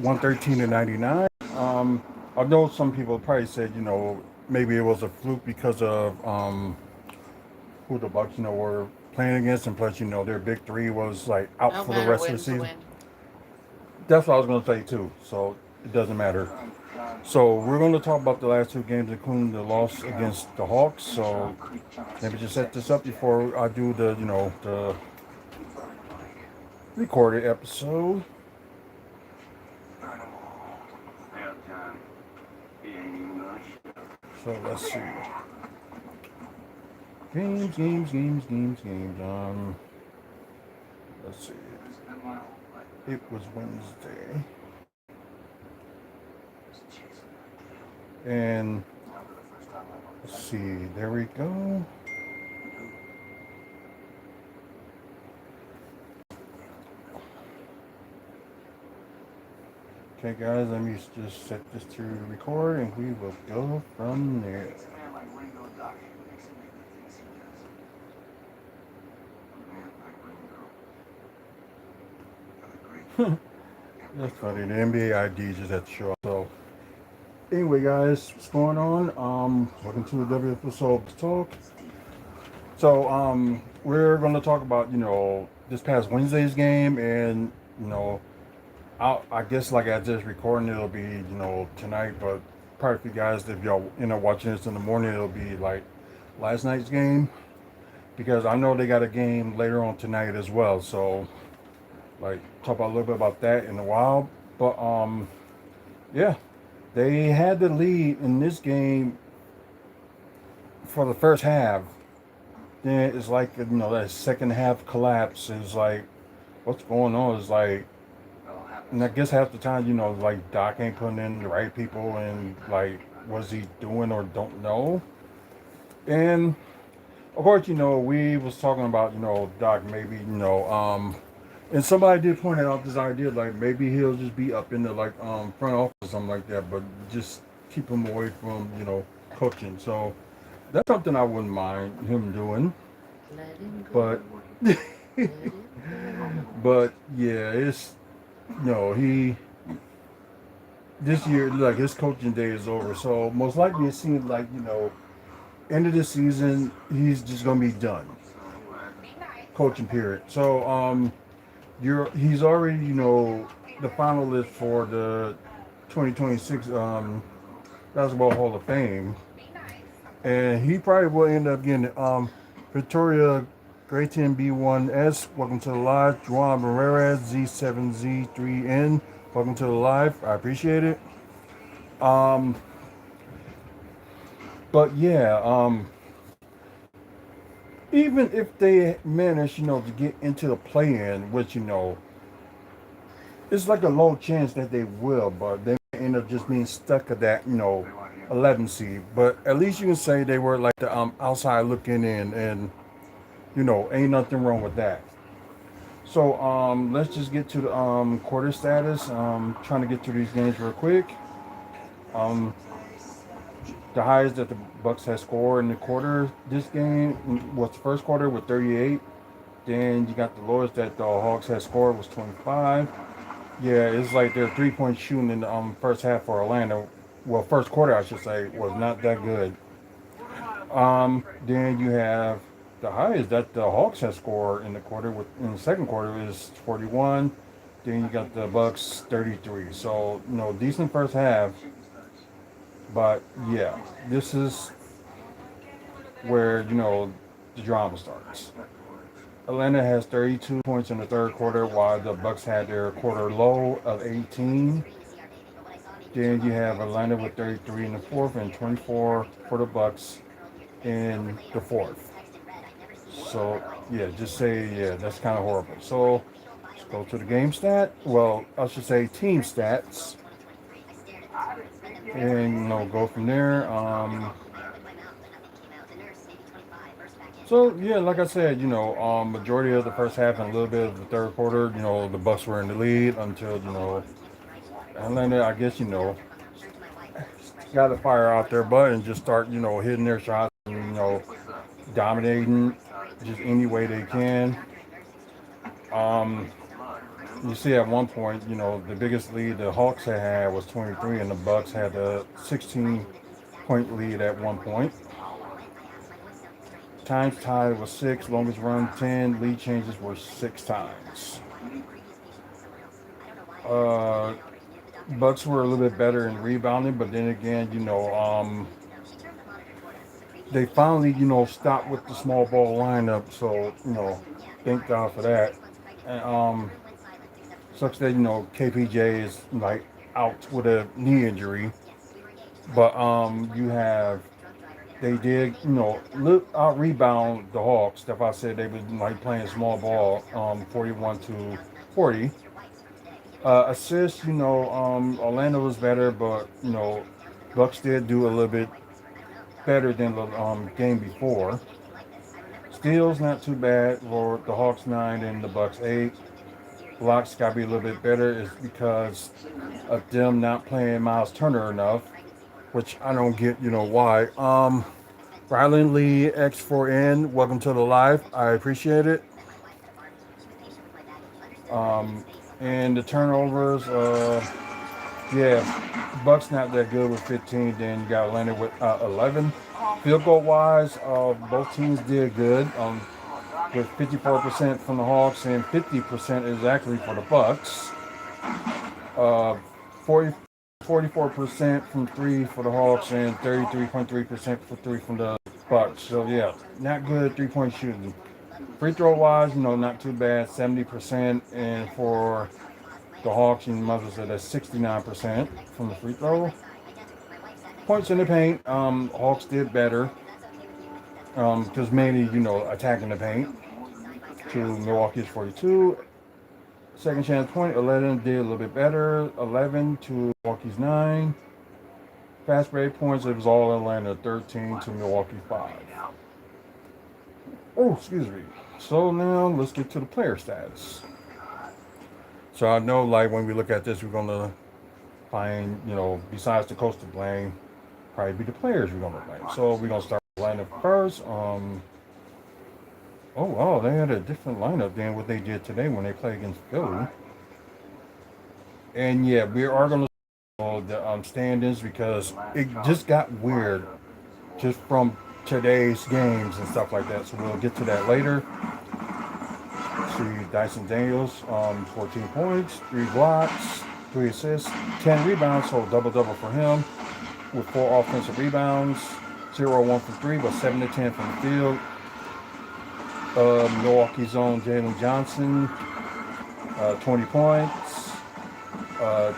113-99. I know some people probably said, maybe it was a fluke because of who the Bucks, were playing against, and plus, their big three was like out No for the matter, rest of the win's a season. win. That's what I was going to say too. So it doesn't matter. So we're going to talk about the last two games, including the loss against the Hawks. So maybe just set this up before I do the recorded episode. So let's see. Games. Let's see. It was Wednesday. And let's see. There we go. Okay, guys, let me just set this to record and we will go from there. That's funny. The NBA ID just had to show up. So, anyway, guys, what's going on? Welcome to the WFSO talk. So, we're going to talk about this past Wednesday's game, and I guess like I just recording, it'll be tonight, but probably for you guys, if y'all watching this in the morning, it'll be like last night's game because I know they got a game later on tonight as well. So, like, talk about a little bit about that in a while, but yeah, they had the lead in this game for the first half. Then it's like that second half collapse is like, what's going on? Is like, and I guess half the time like Doc ain't putting in the right people, and like, what's he doing or don't know? And of course, we was talking about Doc maybe and somebody did point out this idea like maybe he'll just be up in the like front office or something like that, but just keep him away from coaching. So that's something I wouldn't mind him doing. Let him But go. Let him go. but yeah, it's he this year like his coaching day is over. So most likely it seems like end of the season he's just gonna be done coaching period. So he's already the finalist for the 2026 Basketball Hall of Fame, and he probably will end up getting Victoria Grayton B1S. Welcome to the live. Juan Barrera Z7Z3N. Welcome to the live. I appreciate it. Um, but yeah, even if they manage, to get into the play-in, which it's like a low chance that they will, but they end up just being stuck at that 11 seed. But at least you can say they were like the outside looking in, and ain't nothing wrong with that. So let's just get to the quarter status. Trying to get through these games real quick. Um, the highest that the Bucks had scored in the quarter this game was the first quarter with 38. Then you got the lowest that the Hawks had scored was 25. Yeah, it's like their 3-point shooting in the first half for Orlando. Well, first quarter I should say was not that good. Then you have the highest that the Hawks have scored in the quarter with in the second quarter is 41. Then you got the Bucks 33. So decent first half. But yeah, this is where the drama starts. Atlanta has 32 points in the third quarter, while the Bucks had their quarter low of 18. Then you have Atlanta with 33 in the fourth and 24 for the Bucks in the fourth. So yeah, just say yeah, that's kind of horrible. So let's go to the game stat. Well, I should say team stats, and go from there. So yeah, like I said, majority of the first half and a little bit of the third quarter, the Bucks were in the lead until Atlanta, I guess got the fire out their butt and just start hitting their shots and dominating just any way they can. Um, you see at one point, you know, the biggest lead the Hawks had was 23, and the Bucks had a 16-point lead at one point. Times tied was 6, longest run 10, lead changes were 6 times. Uh, Bucks were a little bit better in rebounding, but then again, you know, they finally, you know, stopped with the small ball lineup. So, you know, thank God for that. And sucks that, you know, KPJ is like out with a knee injury. But you have they did, you know, out rebound the Hawks. That's why I said they was like playing small ball, 41-40. Assists, you know, Orlando was better, but you know, Bucks did do a little bit better than the game before. Steals not too bad for the Hawks 9 and the Bucks 8. Blocks got to be a little bit better is because of them not playing Miles Turner enough, which I don't get, you know why. Rylan Lee X4N, welcome to the live. I appreciate it. Um, and the turnovers, yeah, Bucks not that good with 15. Then you got Atlanta with 11. Field goal wise, both teams did good. With 54% from the Hawks and 50% exactly for the Bucks. Uh, 40, 44% from three for the Hawks and 33.3% for three from the Bucks. So yeah, not good 3-point shooting. Free throw wise, you know, not too bad, 70%, and for the Hawks, you might as well say that's 69% from the free throw. Points in the paint, Hawks did better because mainly, you know, attacking the paint. To Milwaukee's 42. Second chance point, 11 did a little bit better. 11 to Milwaukee's 9. Fast break points, it was all Atlanta. 13 to Milwaukee 5. Oh, excuse me. So now let's get to the player stats. So I know, like, when we look at this, we're going to find, you know, besides the coach to blame, probably be the players we're going to blame. So we're going to start with Atlanta first. Oh, wow, they had a different lineup than what they did today when they played against Philly. And yeah, we are going to the standings because it just got weird just from today's games and stuff like that. So we'll get to that later. See Dyson Daniels, 14 points, 3 blocks, 3 assists, 10 rebounds, so double-double for him with 4 offensive rebounds, 0-1 from 3, but 7-10 from the field. Milwaukee's own Jalen Johnson, 20 points,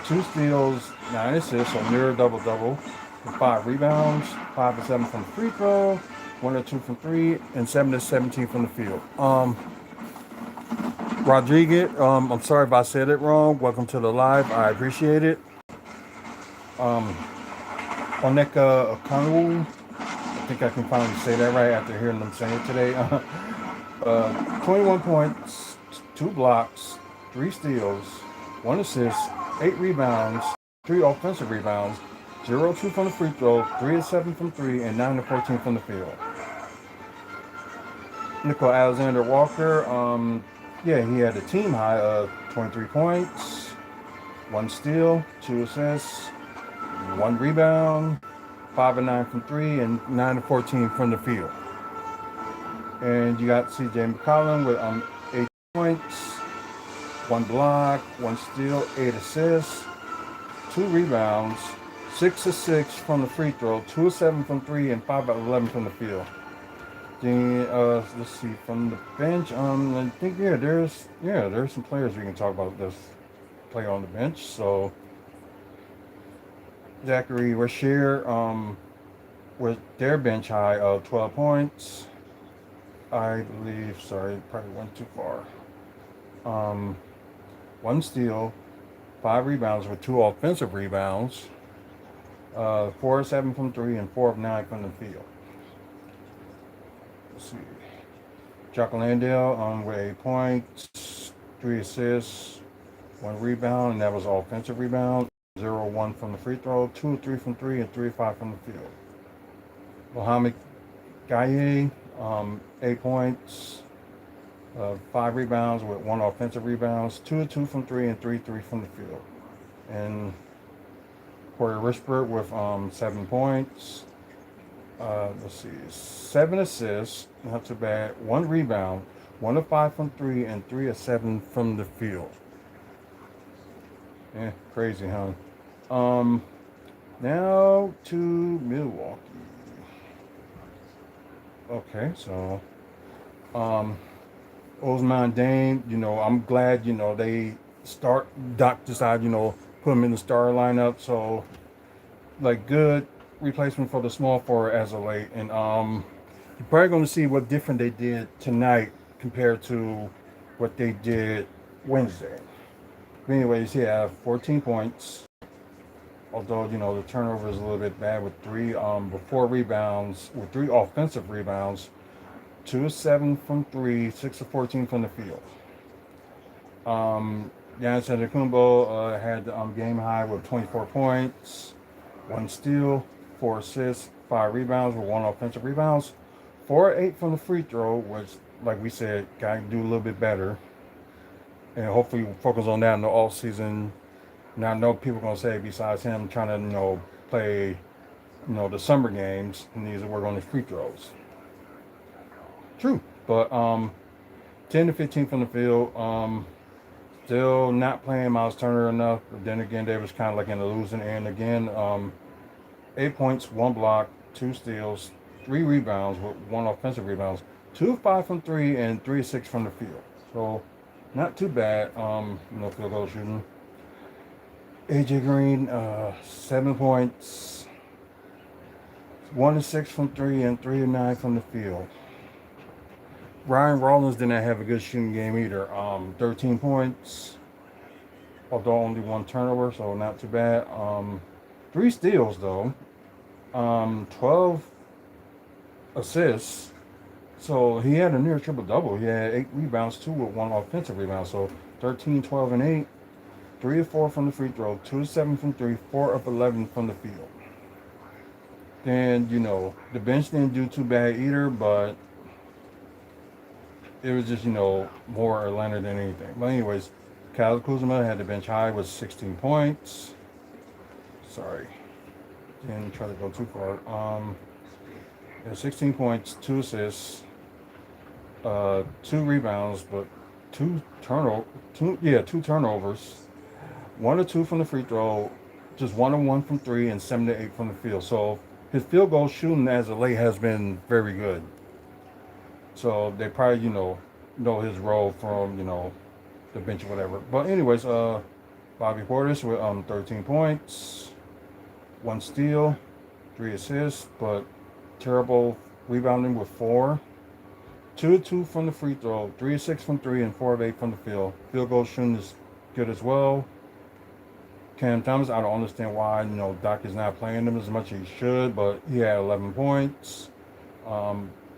2 steals, 9 assists, so near double-double, with 5 rebounds, 5 and 7 from the free throw, 1 or 2 from 3, and 7 to 17 from the field. Rodriguez, I'm sorry if I said it wrong. Welcome to the live. I appreciate it. Oneka Okongwu, I think I can finally say that right after hearing them say it today. 21 points, 2 blocks, 3 steals, 1 assist, 8 rebounds, 3 offensive rebounds, 0-2 from the free throw, 3-7 from 3, and 9-14 from the field. Nickel Alexander Walker, yeah, he had a team high of 23 points, 1 steal, 2 assists, 1 rebound, 5 and 9 from 3, and 9-14 from the field. And you got CJ McCollum with 8 points, 1 block, 1 steal, 8 assists, 2 rebounds, 6 of 6 from the free throw, 2 of 7 from 3, and 5 of 11 from the field. Then let's see from the bench. I think there's some players we can talk about this play on the bench. So Zachary Rashier with their bench high of 12 points. I believe, sorry, probably went too far. 1 steal, 5 rebounds with 2 offensive rebounds, 4 of 7 from 3, and 4 of 9 from the field. Let's see. Jock Landale with 8 points, 3 assists, 1 rebound, and that was offensive rebound. 0-1 from the free throw, 2-3 from 3, and 3-5 from the field. Mohamed Gaye, 8 points, 5 rebounds with 1 offensive rebounds, 2 of 2 from 3 and 3 from the field. And Corey Richburg with 7 points. Let's see, 7 assists, not too bad. 1 rebound, 1 of 5 from 3 and 3 of 7 from the field. Yeah, crazy, huh? Now to Milwaukee. Okay, so Osman Dane, I'm glad, they Doc decided, put him in the star lineup. So, like, good replacement for the small forward as of late. And you're probably going to see what different they did tonight compared to what they did Wednesday. But anyways, he had 14 points. Although, the turnover is a little bit bad with 4 rebounds, with 3 offensive rebounds, 2 of 7 from 3, 6 of 14 from the field. Giannis Antetokounmpo had the game high with 24 points, 1 steal, 4 assists, 5 rebounds with 1 offensive rebounds, 4 of 8 from the free throw, which, like we said, got to do a little bit better. And hopefully we'll focus on that in the off season. Now I know people are going to say, besides him trying to, play, the summer games, he needs to work on his free throws. True. But 10 to 15 from the field. Still not playing Miles Turner enough. But then again, they was kind of like in the losing end again. 8 points, 1 block, 2 steals, 3 rebounds with 1 offensive rebounds, 2 of 5 from 3 and 3 of 6 from the field. So not too bad. Field goal shooting. AJ Green, 7 points, 1 of 6 from 3 and 3 of 9 from the field. Ryan Rollins didn't have a good shooting game either. 13 points, although only 1 turnover, so not too bad. 3 steals though. 12 assists. So he had a near triple double. He had 8 rebounds, 2 with 1 offensive rebound. So 13, 12, and 8. 3 of 4 from the free throw, 2 of 7 from 3, 4 of 11 from the field. Then, the bench didn't do too bad either, but it was just, more Atlanta than anything. But anyways, Kyle Kuzma had the bench high with 16 points. Sorry. Didn't try to go too far. 16 points, 2 assists, 2 rebounds, but 2 turnovers. 1 of 2 from the free throw, just 1 of 1 from 3, and 7 to 8 from the field. So his field goal shooting as of late has been very good. So they probably, know his role from, the bench or whatever. But anyways, Bobby Portis with 13 points, 1 steal, 3 assists, but terrible rebounding with 4. 2 of 2 from the free throw, 3 of 6 from 3, and 4 of 8 from the field. Field goal shooting is good as well. Cam Thomas, I don't understand why, Doc is not playing him as much as he should, but he had 11 points,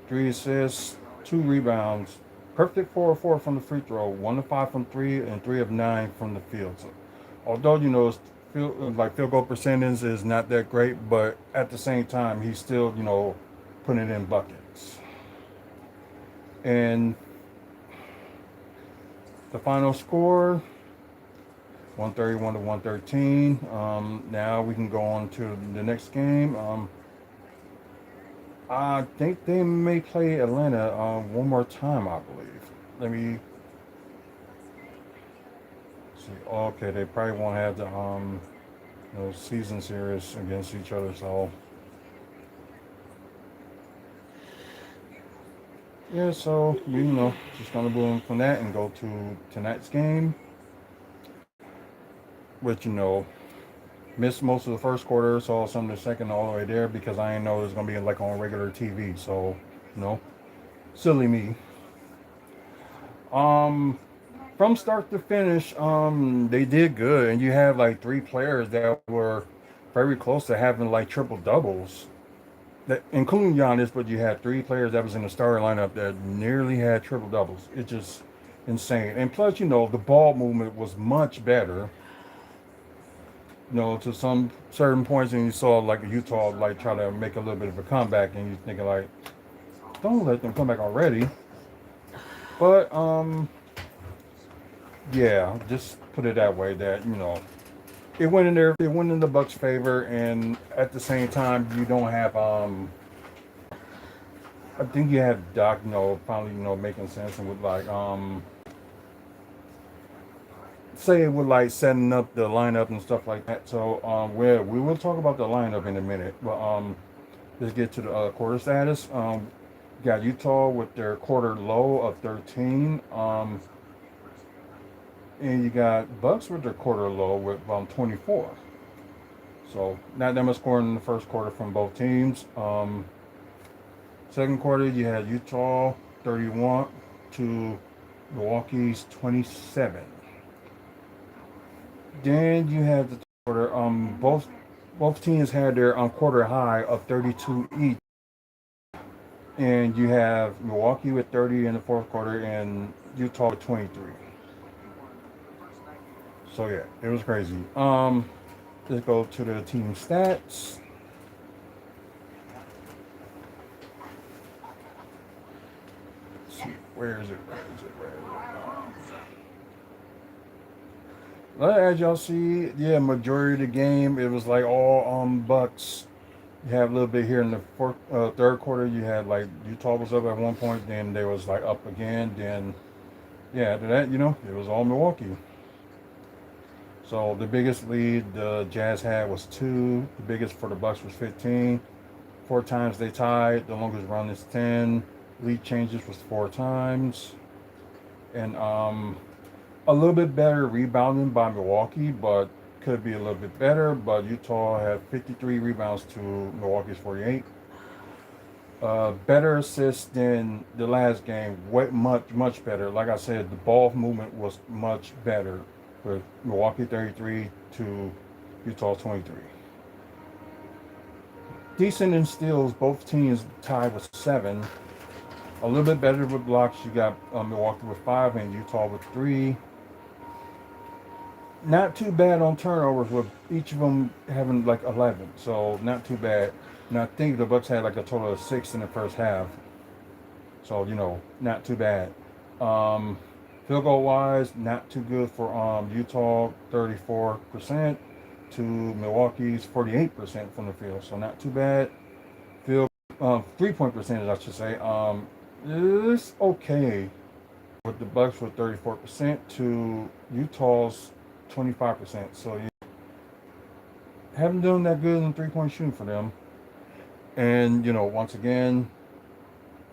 3 assists, 2 rebounds, perfect 4 of 4 from the free throw, 1 of 5 from 3, and 3 of 9 from the field. So, although, field goal percentage is not that great, but at the same time, he's still, putting it in buckets. And the final score, 131 to 113. Now we can go on to the next game. I think they may play Atlanta one more time, I believe. Let me see. Okay, they probably won't have the season series against each other, so yeah. So just gonna move on from that and go to tonight's game, which missed most of the first quarter, saw some of the second all the way there because I didn't know it was gonna be like on regular TV. So, silly me. From start to finish, they did good, and you have like 3 players that were very close to having like triple doubles, that including Giannis. But you had 3 players that was in the starting lineup that nearly had triple doubles. It's just insane. And plus, the ball movement was much better. To some certain points, and you saw like Utah try to make a little bit of a comeback, and you're thinking like, don't let them come back already. But yeah, just put it that way. That it went in there. It went in the Bucks' favor, and at the same time, you don't have I think you have Doc, finally, making sense and with like say with like setting up the lineup and stuff like that. So we will talk about the lineup in a minute, but let's get to the quarter status. Got Utah with their quarter low of 13. And you got Bucks with their quarter low with 24. So not that much scoring in the first quarter from both teams. Second quarter, you had Utah 31 to Milwaukee's 27. Then you had the quarter. Both teams had their quarter high of 32 each, and you have Milwaukee with 30 in the fourth quarter and Utah with 23. So yeah, it was crazy. Let's go to the team stats. Let's see, where is it? As y'all see, yeah, majority of the game it was like all Bucks. You have a little bit here in the third quarter. You had like Utah was up at one point, then they was like up again. Then yeah, after that, it was all Milwaukee. So the biggest lead the Jazz had was 2. The biggest for the Bucks was 15. 4 times they tied. The longest run is 10. Lead changes was 4 times, and a little bit better rebounding by Milwaukee, but could be a little bit better. But Utah had 53 rebounds to Milwaukee's 48. Better assists than the last game. Much better. Like I said, the ball movement was much better with Milwaukee 33 to Utah 23. Decent in steals. Both teams tied with 7. A little bit better with blocks. You got Milwaukee with 5 and Utah with 3. Not too bad on turnovers with each of them having like 11. So not too bad. And I think the Bucks had like a total of 6 in the first half. So, not too bad. Field goal wise, not too good for Utah, 34% to Milwaukee's 48% from the field. So not too bad. Field 3-point percentage, I should say. It's okay with the Bucks with 34% to Utah's 25%. So you haven't done that good in 3-point shooting for them. And once again,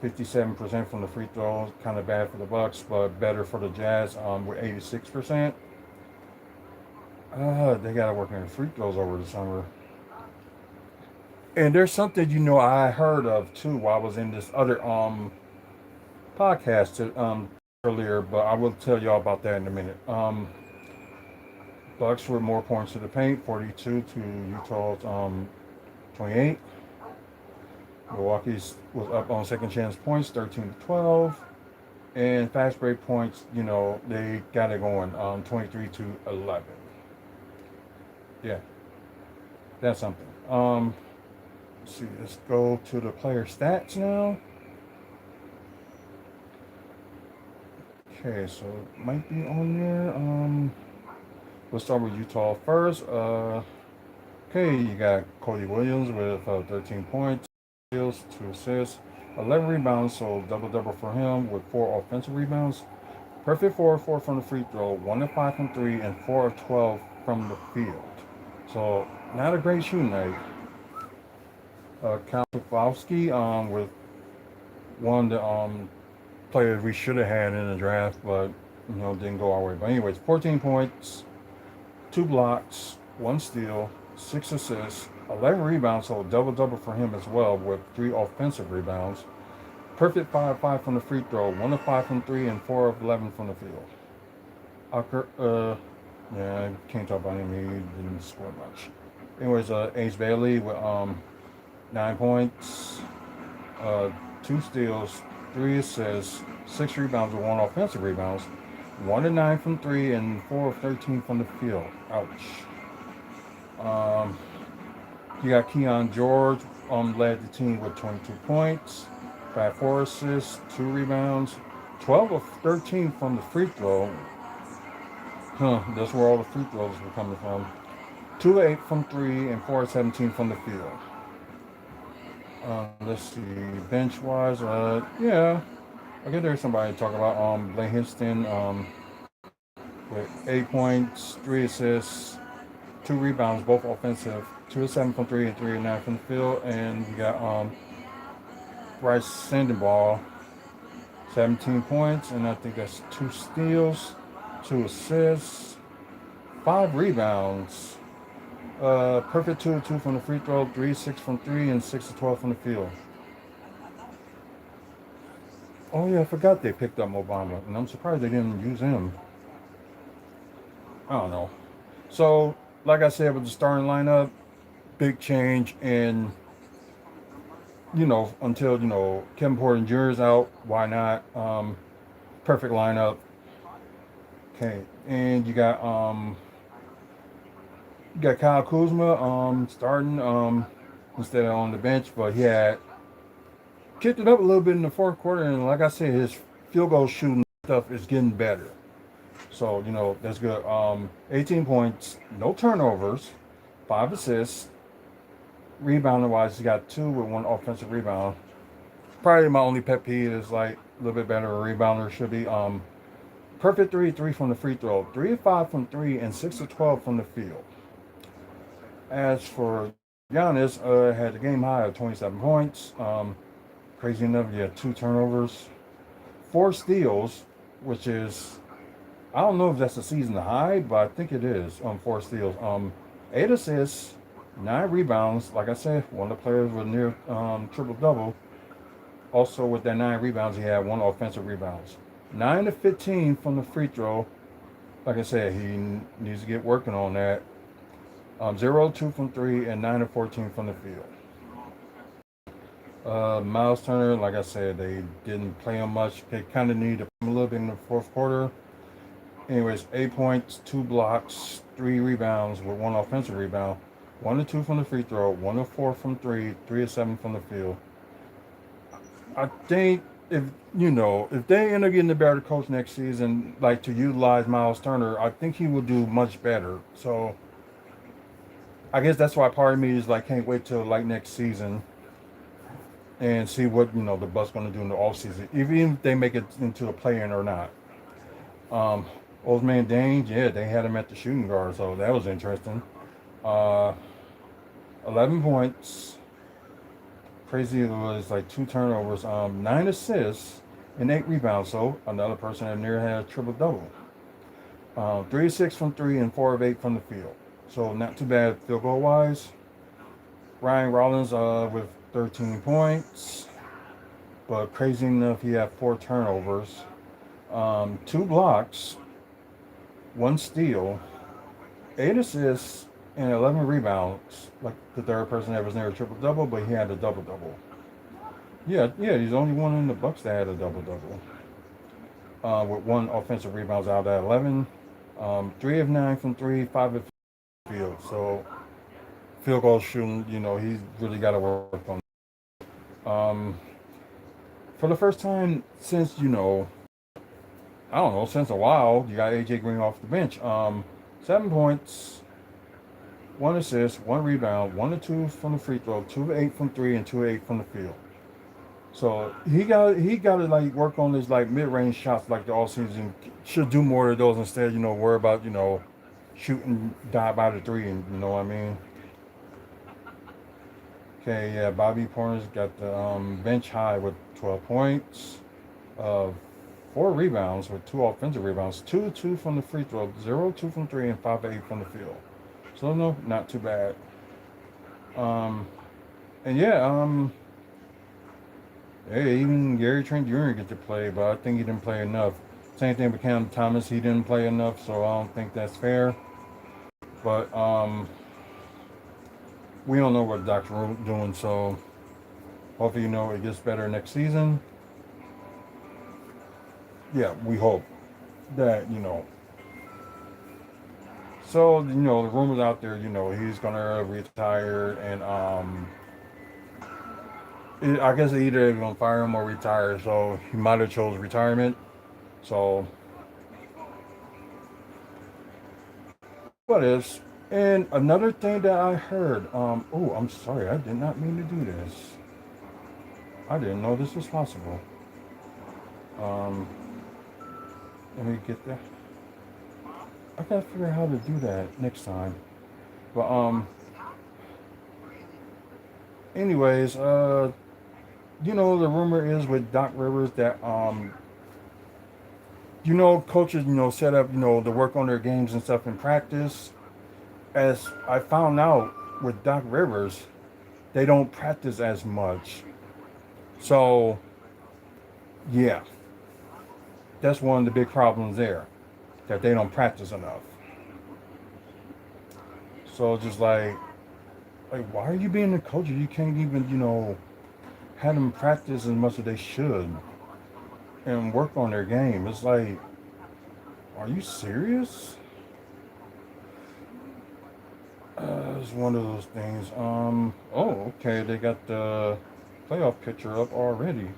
57% from the free throws, kind of bad for the Bucks, but better for the Jazz with 86%. They got to work on their free throws over the summer. And there's something I heard of too while I was in this other podcast earlier, but I will tell y'all about that in a minute. Bucks with more points to the paint, 42 to Utah's 28. Milwaukee's was up on second chance points, 13 to 12. And fast break points, they got it going, 23 to 11. Yeah, that's something. Let's see, let's go to the player stats now. Okay, so it might be on there. Let's start with Utah first. Okay, you got Cody Williams with 13 points, 2 assists, 11 rebounds, so double-double for him with 4 offensive rebounds. Perfect 4 of 4 from the free throw, 1 of 5 from 3, and 4 of 12 from the field. So, not a great shooting night. Kyle Kowalski with one of the players we should have had in the draft, but didn't go our way. But anyways, 14 points, 2 blocks, 1 steal, 6 assists, 11 rebounds, so double-double for him as well with 3 offensive rebounds. Perfect 5 of 5 from the free throw, 1 of 5 from 3, and 4 of 11 from the field. Yeah, I can't talk about him. He didn't score much. Anyways, Ace Bailey with 9 points, 2 steals, 3 assists, 6 rebounds with 1 offensive rebounds, 1 of 9 from 3, and 4 of 13 from the field. Ouch. You got Keon George led the team with 22 points, 4 assists, 2 rebounds, 12 of 13 from the free throw. Huh, that's where all the free throws were coming from. 2 of 8 from 3 and 4 of 17 from the field. Let's see, bench wise, yeah, I guess there's somebody to talk about. Blaine Hinston, with 8 points, 3 assists, 2 rebounds, both offensive. 2 of 7 from 3 and 3 of 9 from the field. And you got Bryce Sandoval, 17 points, and I think that's 2 steals, 2 assists, 5 rebounds. Perfect 2 of 2 from the free throw, 3 of 6 from 3, and 6 of 12 from the field. Oh yeah, I forgot they picked up Obama, and I'm surprised they didn't use him. I don't know. So, like I said, with the starting lineup, big change, and until Kevin Porter Jr. is out, why not? Perfect lineup. Okay, and you got Kyle Kuzma starting instead of on the bench, but he had kicked it up a little bit in the fourth quarter, and like I said, his field goal shooting stuff is getting better. So that's good. 18 points, no turnovers, 5 assists. Rebounding wise, he got 2 with 1 offensive rebound. Probably my only pet peeve is like a little bit better a rebounder should be. Perfect 3 from the free throw, 3 of 5 from 3, and 6 of 12 from the field. As for Giannis, had a game high of 27 points. Crazy enough, he had 2 turnovers, 4 steals, which is, I don't know if that's a season high, but I think it is. 4 steals, 8 assists, 9 rebounds. Like I said, one of the players was near triple double. Also, with that 9 rebounds, he had 1 offensive rebounds. 9 of 15 from the free throw. Like I said, he needs to get working on that. 0 of 2 from 3 and 9 of 14 from the field. Miles Turner, like I said, they didn't play him much. They kind of needed to play him a little bit in the fourth quarter. Anyways, 8 points, 2 blocks, 3 rebounds with 1 offensive rebound. 1 of 2 from the free throw, 1 of 4 from 3, 3 of 7 from the field. I think if they end up getting a better coach next season, like to utilize Miles Turner, I think he will do much better. So I guess that's why part of me is like can't wait till like next season and see what the Bucks going to do in the offseason, even if they make it into a play-in or not. Old man Dane, yeah, they had him at the shooting guard, so that was interesting. 11 points. Crazy, it was like 2 turnovers, 9 assists, and 8 rebounds. So another person that near had a triple double. 3 of 6 from 3 and 4 of 8 from the field. So not too bad field goal wise. Ryan Rollins with 13 points, but crazy enough he had 4 turnovers, 2 blocks, 1 steal, 8 assists, and 11 rebounds. Like the third person that was near a triple double, but he had a double double. Yeah, he's the only one in the Bucks that had a double double. With 1 offensive rebounds out of 11, 3 of 9 from 3, 5 of field. So field goal shooting, he's really got to work on. For the first time since I don't know, since a while, you got AJ Green off the bench. 7 points, 1 assist, 1 rebound, 1 of 2 from the free throw, 2 of 8 from 3, and 2 of 8 from the field. So he got to like work on his like mid-range shots like the all season. Should do more of those instead. Worry about shooting dive out of 3, and you know what I mean. Okay, yeah, Bobby Porter's got the bench high with 12 points, 4 rebounds with 2 offensive rebounds, 2 of 2 from the free throw, 0 of 2 from 3, and 5 of 8 from the field. So no, not too bad. And yeah, hey, even Gary Trent Jr. get to play, but I think he didn't play enough. Same thing with Cam Thomas, he didn't play enough, so I don't think that's fair. But we don't know what Doc's doing, so hopefully it gets better next season. Yeah, we hope that So the rumors out there, he's gonna retire, and I guess either they're gonna fire him or retire. So he might have chose retirement. So, what is? And another thing that I heard, oh, I'm sorry, I did not mean to do this. I didn't know this was possible. Um, Let me get that. I gotta figure out how to do that next time. But anyways, the rumor is with Doc Rivers that coaches, set up, to work on their games and stuff in practice. As I found out with Doc Rivers, they don't practice as much. So, yeah, that's one of the big problems there, that they don't practice enough. So just like why are you being a coach if you can't even, have them practice as much as they should and work on their game? It's like, are you serious? It's one of those things. Oh, okay, they got the playoff picture up already.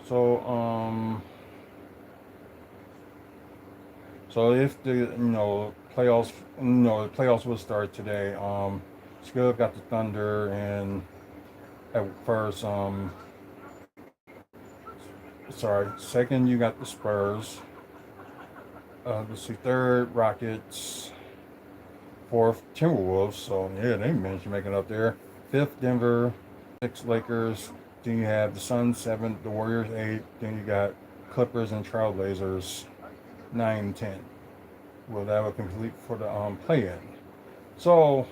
So, so if the playoffs will start today. Still got the Thunder, and at first, sorry, second you got the Spurs. Let's see, third Rockets, fourth Timberwolves. So yeah, they managed to make it up there. Fifth Denver, sixth Lakers. Then you have the Suns seventh, the Warriors eight. Then you got Clippers and Trailblazers 9 and 10. Well, that will complete for the play-in. So,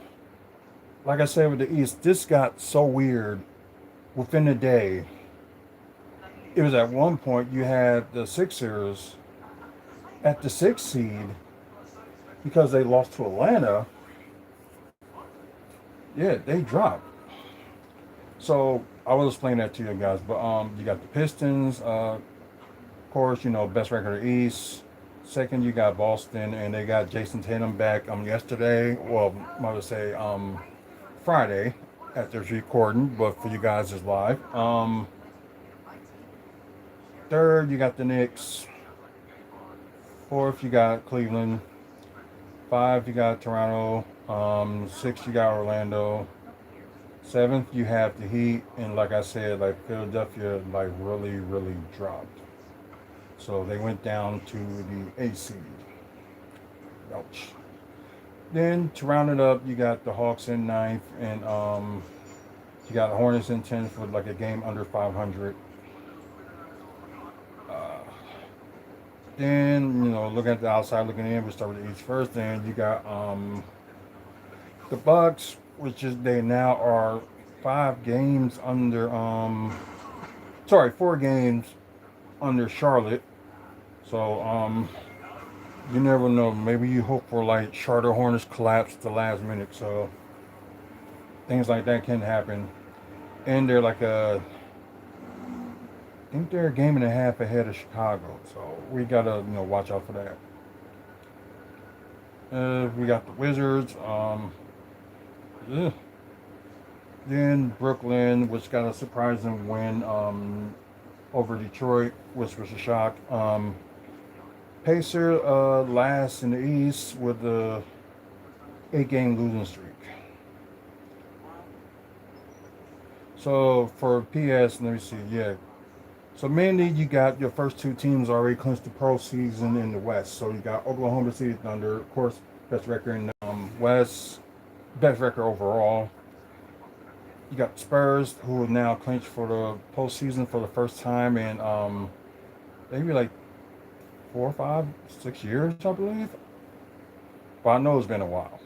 like I said with the East, this got so weird within a day. It was at one point you had the Sixers at the sixth seed because they lost to Atlanta. Yeah, they dropped. So I will explain that to you guys. But you got the Pistons, of course, best record of the East. Second, you got Boston, and they got Jason Tatum back yesterday. Well, I would say Friday after it's recording, but for you guys it's live. Third, you got the Knicks. Fourth, you got Cleveland. Five, you got Toronto. Six, you got Orlando. Seventh, you have the Heat, and like I said, like Philadelphia, like really, really dropped. So they went down to the 8th seed. Ouch. Then to round it up, you got the Hawks in ninth, and you got the Hornets in 10th with like a game under 500. Then looking at the outside, looking in, we start with the East first. Then you got the Bucks, which is they now are 5 games under. Sorry, 4 games under Charlotte. So you never know. Maybe you hope for like Charlotte Hornets collapse at the last minute. So things like that can happen. And they're like I think they're a game and a half ahead of Chicago. So we gotta watch out for that. We got the Wizards. Yeah. Then Brooklyn, which got a surprising win over Detroit, which was a shock. Pacer last in the East with a 8-game losing streak. So for PS, let me see, yeah. So mainly you got your first 2 teams already clinched the postseason in the West. So you got Oklahoma City Thunder, of course, best record in the West, best record overall. You got Spurs, who are now clinched for the postseason for the first time in maybe like 4, 5, 6 years, I believe. But I know it's been a while.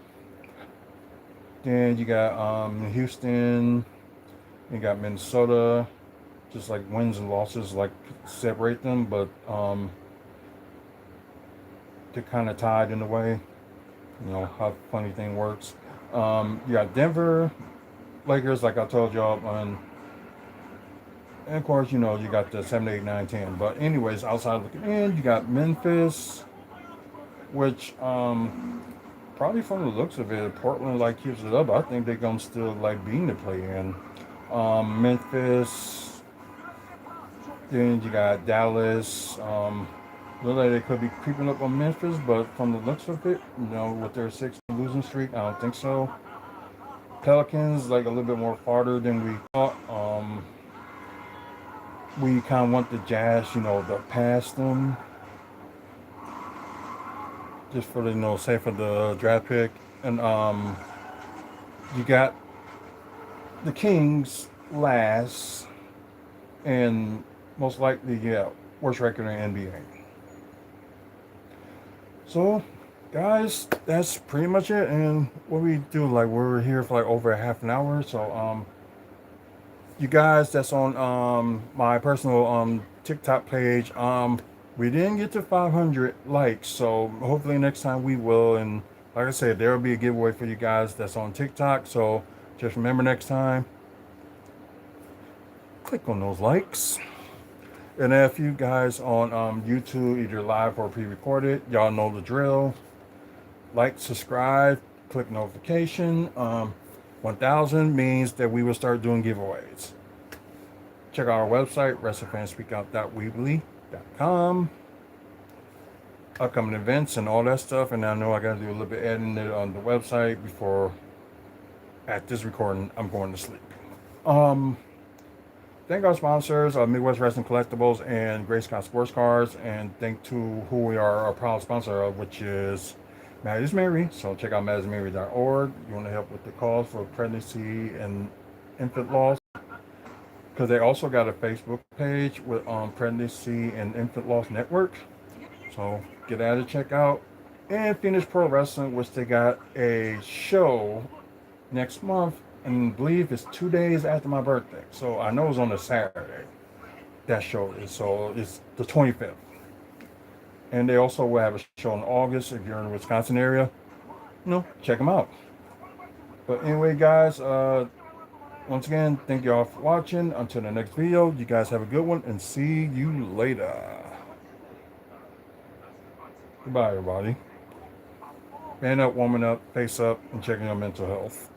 Then you got Houston, you got Minnesota, just like wins and losses like separate them, but they're kind of tied in a way. How funny thing works. You got Denver, Lakers, like I told y'all, and of course, you got the 7, 8, 9, 10. But anyways, outside looking in, you got Memphis, which probably from the looks of it, Portland like keeps it up. I think they're gonna still like being to play in. Memphis. Then you got Dallas. Look like they could be creeping up on Memphis, but from the looks of it, with their 6 losing streak, I don't think so. Pelicans like a little bit more farther than we thought. We kind of want the Jazz, to pass them just for the say for the draft pick, and you got the Kings last, and most likely, yeah, worst record in NBA. So, guys, that's pretty much it. And what we do, like, we're here for like over a half an hour. So, you guys that's on my personal TikTok page, we didn't get to 500 likes. So hopefully next time we will. And like I said, there will be a giveaway for you guys that's on TikTok. So just remember next time, click on those likes. And if you guys on YouTube, either live or pre-recorded, y'all know the drill. Like, subscribe, click notification. 1,000 means that we will start doing giveaways. Check out our website, wrestlefanspeakout.weebly.com. Upcoming events and all that stuff. And I know I got to do a little bit editing it on the website before, at this recording, I'm going to sleep. Thank our sponsors, Midwest Wrestling Collectibles and Gray Scott Sports Cars. And thank to who we are a proud sponsor of, which is Mad is Mary. So check out madismary.org. You want to help with the cause for pregnancy and infant loss. Because they also got a Facebook page with Pregnancy and Infant Loss Network. So get at it, check out. And Phoenix Pro Wrestling, which they got a show next month. And I believe it's 2 days after my birthday. So I know it's on a Saturday. That show is. So it's the 25th. And they also will have a show in August if you're in the Wisconsin area. Check them out. But anyway, guys, once again, thank you all for watching. Until the next video, you guys have a good one and see you later. Goodbye, everybody. Man up, warming up, face up, and checking your mental health.